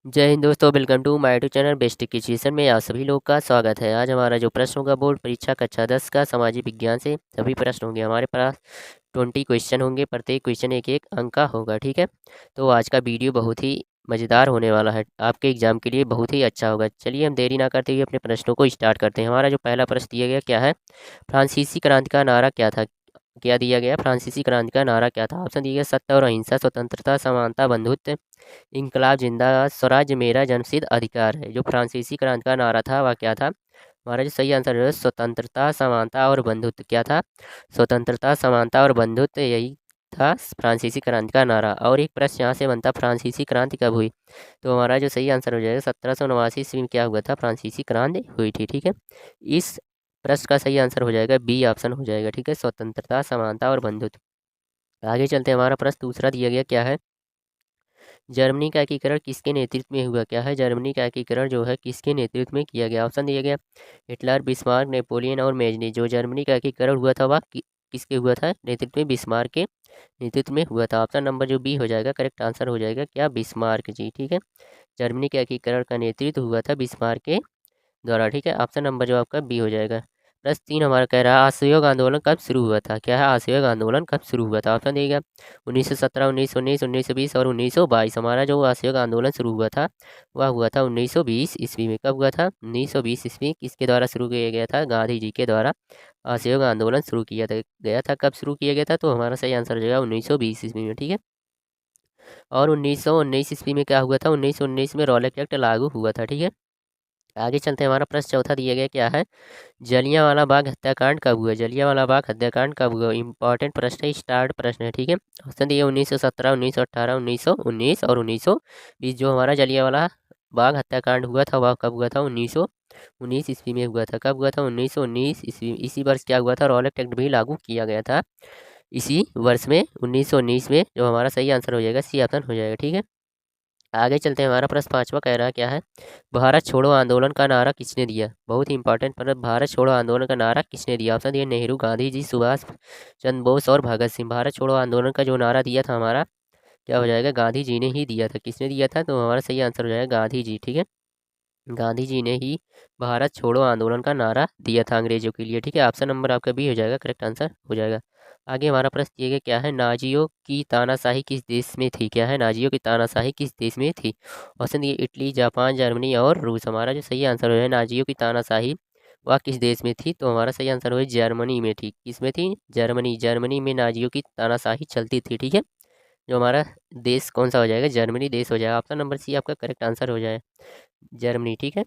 जय हिंद दोस्तों, welcome to my YouTube channel best education में आप सभी लोग का स्वागत है। आज हमारा जो प्रश्न होगा बोर्ड परीक्षा कक्षा 10 का सामाजिक विज्ञान से सभी प्रश्न होंगे। हमारे पास 20 क्वेश्चन होंगे, प्रत्येक क्वेश्चन एक एक अंक का होगा। ठीक है, तो आज का वीडियो बहुत ही मज़ेदार होने वाला है, आपके एग्जाम के लिए बहुत ही अच्छा होगा। चलिए हम देरी ना करते हुए अपने प्रश्नों को स्टार्ट करते हैं। हमारा जो पहला प्रश्न दिया गया क्या है, फ्रांसीसी क्रांति का नारा क्या था। क्या दिया गया, फ्रांसीसी क्रांति का नारा क्या था। ऑप्शन दिया गया सत्य और अहिंसा, स्वतंत्रता, समानता, बंधुत्व, इनकलाब जिंदाबाद, स्वराज मेरा जन्मसिद्ध अधिकार है। जो फ्रांसीसी क्रांति का नारा था वह क्या था। हमारा जो सही आंसर है स्वतंत्रता, समानता और बंधुत्व। क्या था, स्वतंत्रता, समानता और बंधुत्व, यही था फ्रांसीसी क्रांति का नारा। और एक प्रश्न यहाँ से बनता, फ्रांसीसी क्रांति कब हुई। तो हमारा जो सही आंसर हो जाएगा 1789 ईस्वी में क्या हुआ था, फ्रांसीसी क्रांति हुई थी। ठीक है, इस प्रश्न का सही आंसर हो जाएगा बी ऑप्शन हो जाएगा। ठीक है, स्वतंत्रता, समानता और बंधुत्व। आगे चलते हैं। हमारा प्रश्न दूसरा दिया गया क्या है, जर्मनी का एकीकरण किसके नेतृत्व में हुआ। क्या है, जर्मनी का एकीकरण जो है किसके नेतृत्व में किया गया। ऑप्शन दिया गया हिटलर, बिस्मार्क, नेपोलियन और मेजनी। जो जर्मनी का एकीकरण हुआ था वह किसके हुआ था, नेतृत्व में बिस्मार्क के नेतृत्व में हुआ था। ऑप्शन नंबर जो बी हो जाएगा, करेक्ट आंसर हो जाएगा क्या, बिस्मार्क जी। ठीक है, जर्मनी के एकीकरण का नेतृत्व हुआ था बिस्मार्क के द्वारा। ठीक है, ऑप्शन नंबर जो आपका बी हो जाएगा। प्रश्न 3 हमारा कह रहा है असहयोग आंदोलन कब शुरू हुआ था। क्या है, असहयोग आंदोलन कब शुरू हुआ था। ऑप्शन देगा 1917, 1919, 1920 और 1922। हमारा जो असहयोग आंदोलन शुरू हुआ था वह हुआ था 1920 ईस्वी में। कब हुआ था, 1920 ईस्वी। किसके द्वारा शुरू किया गया था, गांधी जी के द्वारा असहयोग आंदोलन शुरू किया गया था। कब शुरू किया गया था, तो हमारा सही आंसर हो जाएगा 1920 ईस्वी में। ठीक है, और 1919 ईस्वी में क्या हुआ था, 1919 में रॉलेट एक्ट लागू हुआ था। ठीक है, आगे चलते हैं। हमारा प्रश्न चौथा दिया गया क्या है, जलियांवाला बाग हत्याकांड कब हुआ। जलियांवाला बाग हत्याकांड कब हुआ, इंपॉर्टेंट प्रश्न है, स्टार्ट प्रश्न है। ठीक है, ऑप्शन दिए 1917, 1918, 1919 और 1920। जो हमारा जलियांवाला बाग हत्याकांड हुआ था वह कब हुआ था, 1919 ईस्वी में हुआ था। कब हुआ था, 1919 ईस्वी। इसी वर्ष क्या हुआ था, रॉलेट एक्ट भी लागू किया गया था इसी वर्ष में, 1919 में। जो हमारा सही आंसर हो जाएगा सी ऑप्शन हो जाएगा। ठीक है, आगे चलते हैं। हमारा प्रश्न पांचवा कह रहा है क्या है, भारत छोड़ो आंदोलन का नारा किसने दिया। बहुत ही इंपॉर्टेंट प्रश्न, भारत छोड़ो आंदोलन का नारा किसने दिया। ऑप्शन दिए नेहरू, गांधी जी, सुभाष चंद्र बोस और भगत सिंह। भारत छोड़ो आंदोलन का जो नारा दिया था हमारा, क्या हो जाएगा, गांधी जी ने ही दिया था। किसने दिया था, तो हमारा सही आंसर हो जाएगा गांधी जी। ठीक है, गांधी जी ने ही भारत छोड़ो आंदोलन का नारा दिया था अंग्रेजों के लिए। ठीक है, ऑप्शन नंबर आपका बी हो जाएगा, करेक्ट आंसर हो जाएगा। आगे हमारा प्रश्न ये क्या है, नाजियों की तानाशाही किस देश में थी। क्या है, नाजियों की तानाशाही किस देश में थी। ऑप्शन दिए इटली, जापान, जर्मनी और रूस। हमारा जो सही आंसर है नाजियों की तानाशाही वह किस देश में थी, तो हमारा सही आंसर हो जर्मनी में थी। किस में थी, जर्मनी। जर्मनी में नाजियों की तानाशाही चलती थी। ठीक है, जो हमारा देश कौन सा हो जाएगा, जर्मनी देश हो जाएगा। ऑप्शन नंबर सी आपका करेक्ट आंसर हो जाए, जर्मनी। ठीक है,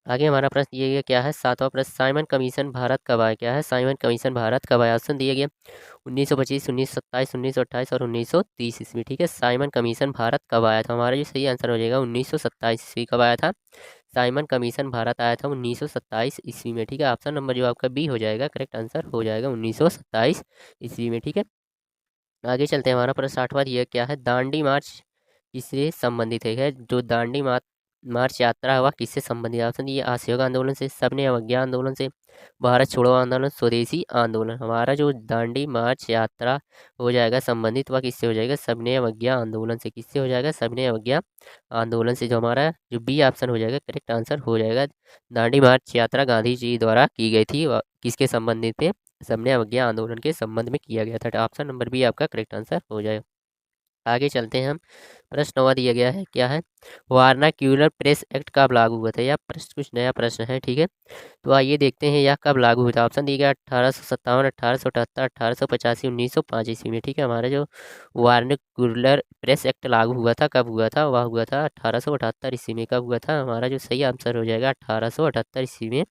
आगे हमारा प्रश्न ये क्या है, सातवां प्रश्न, साइमन कमीशन भारत कब आया। क्या है, साइमन कमीशन भारत कब आया। ऑप्शन दिए गए 1925, 1927, 1928 और 1930 ईस्वी। ठीक है, साइमन कमीशन भारत कब आया था। हमारा जो सही आंसर हो जाएगा 1927 ईस्वी। कब आया था, साइमन कमीशन भारत आया था 1927 ईस्वी में। ठीक है, ऑप्शन नंबर जो आपका बी हो जाएगा, करेक्ट आंसर हो जाएगा 1927 ईस्वी में। ठीक है, आगे चलते हैं। हमारा प्रश्न आठवां ये क्या है, दांडी मार्च किससे संबंधित है। जो दांडी मार्च यात्रा हुआ किससे संबंधित है। ऑप्शन ये असहयोग आंदोलन से, सबने अवज्ञा आंदोलन से, भारत छोड़ो आंदोलन, स्वदेशी आंदोलन। हमारा जो दांडी मार्च यात्रा हो जाएगा संबंधित वह किससे हो जाएगा, सबने अवज्ञा आंदोलन से। किससे हो जाएगा, सबने अवज्ञा आंदोलन से। जो हमारा जो बी ऑप्शन हो जाएगा, करेक्ट आंसर हो जाएगा। दांडी मार्च यात्रा गांधी जी द्वारा की गई थी, किसके संबंधित थे, सबने अवज्ञा आंदोलन के संबंध में किया गया था। ऑप्शन नंबर बी आपका करेक्ट आंसर हो जाएगा। आगे चलते हैं हम। प्रश्न नवा दिया गया है क्या है, वारनाक्यूलर प्रेस एक्ट कब लागू हुआ था। यह प्रश्न कुछ नया प्रश्न है। ठीक है, तो आइए देखते हैं यह कब लागू हुआ था। ऑप्शन दिया गया 1857, 1878, 1885, 1905 ईस्वी में। ठीक है, हमारा जो वारनाक्यूलर प्रेस एक्ट लागू हुआ था कब हुआ था, वह हुआ था 1878 ईस्वी में। कब हुआ था, हमारा जो सही आंसर हो जाएगा 1878 ईस्वी में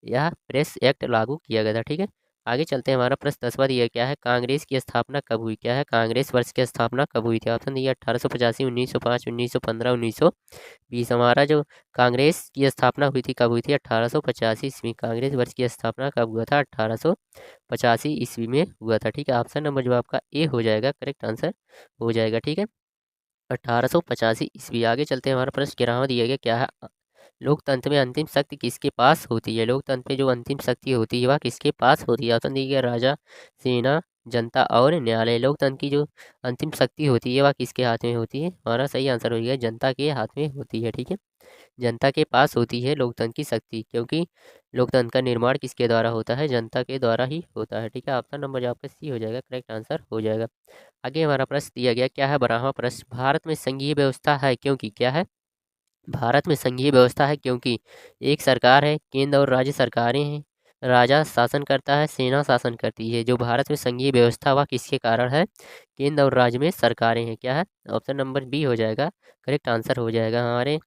यह प्रेस एक्ट लागू किया गया था। ठीक है, आगे चलते हैं। हमारा प्रश्न 10वां दिया क्या है, कांग्रेस की स्थापना कब हुई। क्या है, कांग्रेस वर्ष की स्थापना कब हुई थी। ऑप्शन दिया 1885, 1905, 1915, 1920। हमारा जो कांग्रेस की स्थापना हुई थी कब हुई थी, 1885 ईस्वी। कांग्रेस वर्ष की स्थापना कब हुआ था, 1885 ईस्वी में हुआ था। ठीक है, ऑप्शन नंबर जो आपका ए हो जाएगा, करेक्ट आंसर हो जाएगा। ठीक है, 1885 ईस्वी। आगे चलते हैं। हमारा प्रश्न 11वां दिया गया क्या है, लोकतंत्र में अंतिम शक्ति किसके पास होती है? लोकतंत्र में जो अंतिम शक्ति होती है वह किसके पास होती है? ऑप्शन देखिए, राजा, सेना, जनता और न्यायालय। लोकतंत्र की जो अंतिम शक्ति होती है वह किसके हाथ में होती है? हमारा सही आंसर हो गया जनता के हाथ में होती है। ठीक है, जनता के पास होती है लोकतंत्र की शक्ति, क्योंकि लोकतंत्र का निर्माण किसके द्वारा होता है? जनता के द्वारा ही होता है। ठीक है, ऑप्शन नंबर जो आपका सी हो जाएगा, करेक्ट आंसर हो जाएगा। आगे हमारा प्रश्न दिया गया, क्या है 12वां प्रश्न, भारत में संघीय व्यवस्था है क्योंकि, क्या है? भारत में संघीय व्यवस्था है क्योंकि एक सरकार है, केंद्र और राज्य सरकारें हैं, राजा शासन करता है, सेना शासन करती है। जो भारत में संघीय व्यवस्था वह किसके कारण है? केंद्र और राज्य में सरकारें हैं। क्या है? ऑप्शन नंबर बी हो जाएगा, करेक्ट आंसर हो जाएगा। हमारे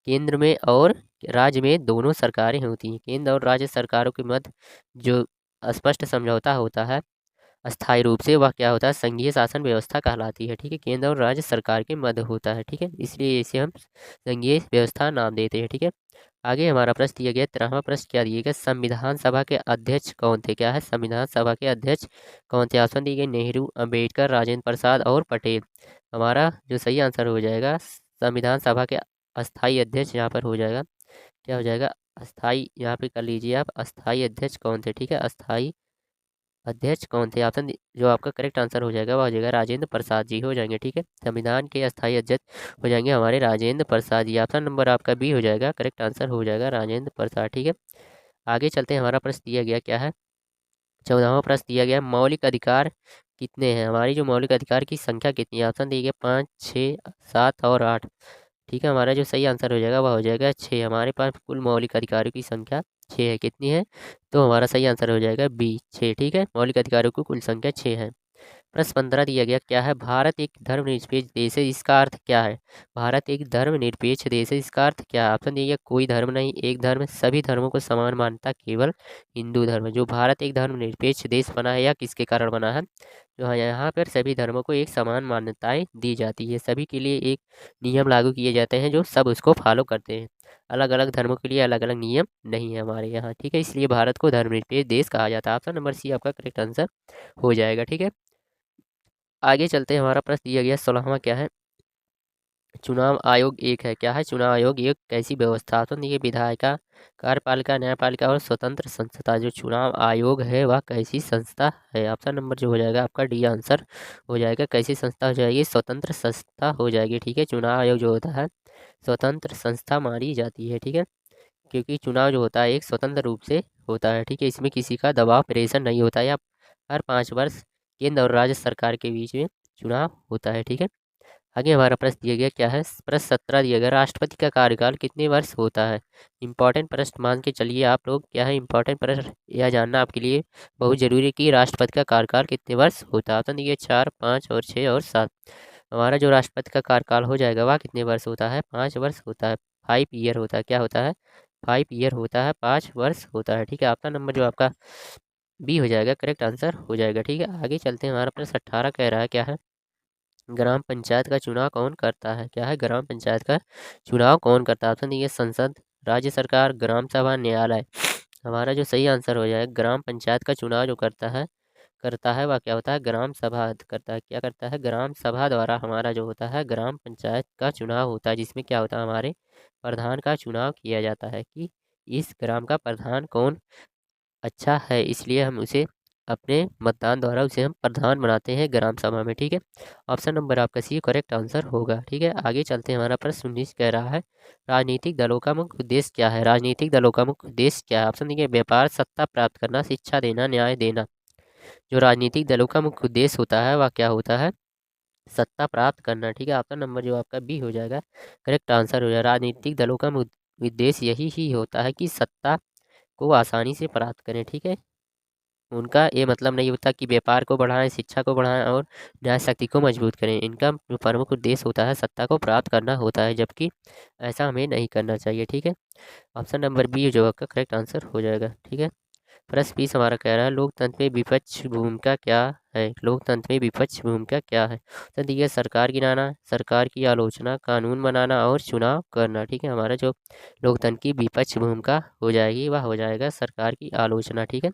केंद्र में और राज्य में दोनों सरकारें होती हैं। केंद्र और राज्य सरकारों के मध्य जो स्पष्ट समझौता होता है अस्थायी रूप से, वह क्या होता है? संघीय शासन व्यवस्था कहलाती है। ठीक है, केंद्र और राज्य सरकार के मध्य होता है। ठीक है, इसलिए इसे हम संघीय व्यवस्था नाम देते हैं। ठीक है, आगे हमारा प्रश्न दिया गया 13वां प्रश्न, क्या दिया गया? संविधान सभा के अध्यक्ष कौन थे? क्या है? संविधान सभा के अध्यक्ष कौन थे? ऑप्शन दिए गए, नेहरू, अम्बेडकर, राजेंद्र प्रसाद और पटेल। हमारा जो सही आंसर हो जाएगा, संविधान सभा के अस्थायी अध्यक्ष यहाँ पर हो जाएगा, क्या हो जाएगा? अस्थाई, यहाँ पे कर लीजिए आप, अस्थाई अध्यक्ष कौन थे? ठीक है, अस्थाई अध्यक्ष कौन थे? ऑप्शन जो आपका करेक्ट आंसर हो जाएगा वह हो जाएगा राजेंद्र प्रसाद जी हो जाएंगे। ठीक है, संविधान के अस्थायी अध्यक्ष हो जाएंगे हमारे राजेंद्र प्रसाद जी। ऑप्शन नंबर आपका बी हो जाएगा, करेक्ट आंसर हो जाएगा राजेंद्र प्रसाद। ठीक है, आगे चलते हैं। हमारा प्रश्न दिया गया, क्या है? 14वां प्रश्न दिया गया, मौलिक अधिकार कितने हैं? हमारी जो मौलिक अधिकार की संख्या कितनी है? ऑप्शन दिए गए 5, 6, 7 और 8। ठीक है, हमारा जो सही आंसर हो जाएगा वह हो जाएगा 6। हमारे पास कुल मौलिक अधिकारों की संख्या 6 है। कितनी है? तो हमारा सही आंसर हो जाएगा बी, 6। ठीक है, मौलिक अधिकारों की कुल संख्या 6 है। प्रश्न 15 दिया गया, क्या है? भारत एक धर्मनिरपेक्ष देश है, इसका अर्थ क्या है? भारत एक धर्मनिरपेक्ष देश है, इसका अर्थ क्या है? ऑप्शन दिया गया, कोई धर्म नहीं, एक धर्म, सभी धर्मों को समान मानता, केवल हिंदू धर्म। जो भारत एक धर्मनिरपेक्ष देश बना है, या किसके कारण बना है? जो है यहाँ पर सभी धर्मों को एक समान मान्यताएं दी जाती है, सभी के लिए एक नियम लागू किए जाते हैं जो सब उसको फॉलो करते हैं। अलग अलग धर्मों के लिए अलग अलग नियम नहीं है हमारे यहाँ। ठीक है, इसलिए भारत को धर्मनिरपेक्ष देश कहा जाता है। ऑप्शन नंबर सी आपका करेक्ट आंसर हो जाएगा। ठीक है, आगे चलते हैं। हमारा प्रश्न दिया गया 16वां, क्या है? चुनाव आयोग एक है। क्या है? चुनाव आयोग एक कैसी व्यवस्था? तो देखिए, विधायिका, कार्यपालिका, न्यायपालिका और स्वतंत्र संस्था। जो चुनाव आयोग है वह कैसी संस्था है? ऑप्शन नंबर जो हो जाएगा आपका डी आंसर हो जाएगा। कैसी संस्था हो जाएगी? स्वतंत्र संस्था हो जाएगी। ठीक है, चुनाव आयोग जो होता है स्वतंत्र संस्था मानी जाती है। ठीक है, क्योंकि चुनाव जो होता है एक स्वतंत्र रूप से होता है। ठीक है, इसमें किसी का दबाव प्रेशर नहीं होता है, या हर 5 वर्ष केंद्र और राज्य सरकार के बीच में चुनाव होता है। ठीक है, आगे हमारा प्रश्न दिया गया, क्या है? प्रश्न 17 दिया गया, राष्ट्रपति का कार्यकाल कितने वर्ष होता है? इंपॉर्टेंट प्रश्न मान के चलिए आप लोग। क्या है इंपॉर्टेंट प्रश्न? यह जानना आपके लिए बहुत जरूरी है कि राष्ट्रपति का कार्यकाल कितने वर्ष होता है। तो देखिए 4, 5 और 6 और 7। हमारा जो राष्ट्रपति का कार्यकाल हो जाएगा वह कितने वर्ष होता है? 5 वर्ष होता है। 5 ईयर होता है। क्या होता है? 5 ईयर होता है, 5 वर्ष होता है। ठीक है, आपका नंबर जो आपका बी हो जाएगा, करेक्ट आंसर हो जाएगा। ठीक है, आगे चलते हैं। हमारा प्रश्न 18 कह रहा है, क्या है? ग्राम पंचायत का चुनाव कौन करता है? क्या है? ग्राम पंचायत का चुनाव कौन करता है? ऑप्शन देखिए, संसद, राज्य सरकार, ग्राम सभा, न्यायालय। हमारा जो सही आंसर हो जाएगा, ग्राम पंचायत का चुनाव जो करता है वह क्या होता है? ग्राम सभा करता है। क्या करता है? ग्राम सभा द्वारा हमारा जो होता है ग्राम पंचायत का चुनाव होता है, जिसमें क्या होता है? हमारे प्रधान का चुनाव किया जाता है कि इस ग्राम का प्रधान कौन अच्छा है, इसलिए हम उसे अपने मतदान द्वारा उसे हम प्रधान बनाते हैं ग्राम सभा में। ठीक है, ऑप्शन नंबर आपका सी करेक्ट आंसर होगा। ठीक है, आगे चलते हैं। हमारा प्रश्न 19 कह रहा है, राजनीतिक दलों का मुख्य उद्देश्य क्या है? राजनीतिक दलों का मुख्य उद्देश्य क्या है? ऑप्शन देखिए, व्यापार, सत्ता प्राप्त करना, शिक्षा देना, न्याय देना। जो राजनीतिक दलों का मुख्य उद्देश्य होता है वह क्या होता है? सत्ता प्राप्त करना। ठीक है, आपका नंबर जो आपका बी हो जाएगा, करेक्ट आंसर हो जाएगा। राजनीतिक दलों का उद्देश्य यही ही होता है कि सत्ता को आसानी से प्राप्त करें। ठीक है, उनका ये मतलब नहीं होता कि व्यापार को बढ़ाएं, शिक्षा को बढ़ाएं और न्याय शक्ति को मजबूत करें। इनका जो प्रमुख उद्देश्य होता है सत्ता को प्राप्त करना होता है, जबकि ऐसा हमें नहीं करना चाहिए। ठीक है, ऑप्शन नंबर बी जो आपका करेक्ट आंसर हो जाएगा। ठीक है, प्रश्न 20 हमारा कह रहा है, लोकतंत्र में विपक्ष भूमिका क्या है? लोकतंत्र में विपक्ष भूमिका क्या है? तो देखिए, सरकार गिराना, सरकार की आलोचना, कानून बनाना और चुनाव करना। ठीक है, हमारा जो लोकतंत्र की विपक्ष भूमिका हो जाएगी वह हो जाएगा सरकार की आलोचना। ठीक है,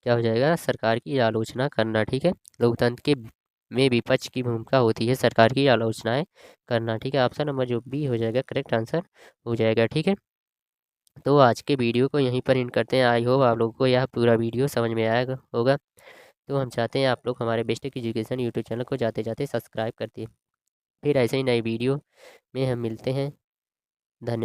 क्या हो जाएगा? सरकार की आलोचना करना। ठीक है, लोकतंत्र के में विपक्ष की भूमिका होती है सरकार की आलोचनाएं करना। ठीक है, ऑप्शन नंबर जो बी हो जाएगा, करेक्ट आंसर हो जाएगा। ठीक है, तो आज के वीडियो को यहीं पर एंड करते हैं। आई होप आप लोगों को यह पूरा वीडियो समझ में आया होगा। तो हम चाहते हैं आप लोग हमारे बेसिक एजुकेशन यूट्यूब चैनल को जाते जाते सब्सक्राइब करते। फिर ऐसे ही नई वीडियो में हम मिलते हैं। धन्यवाद।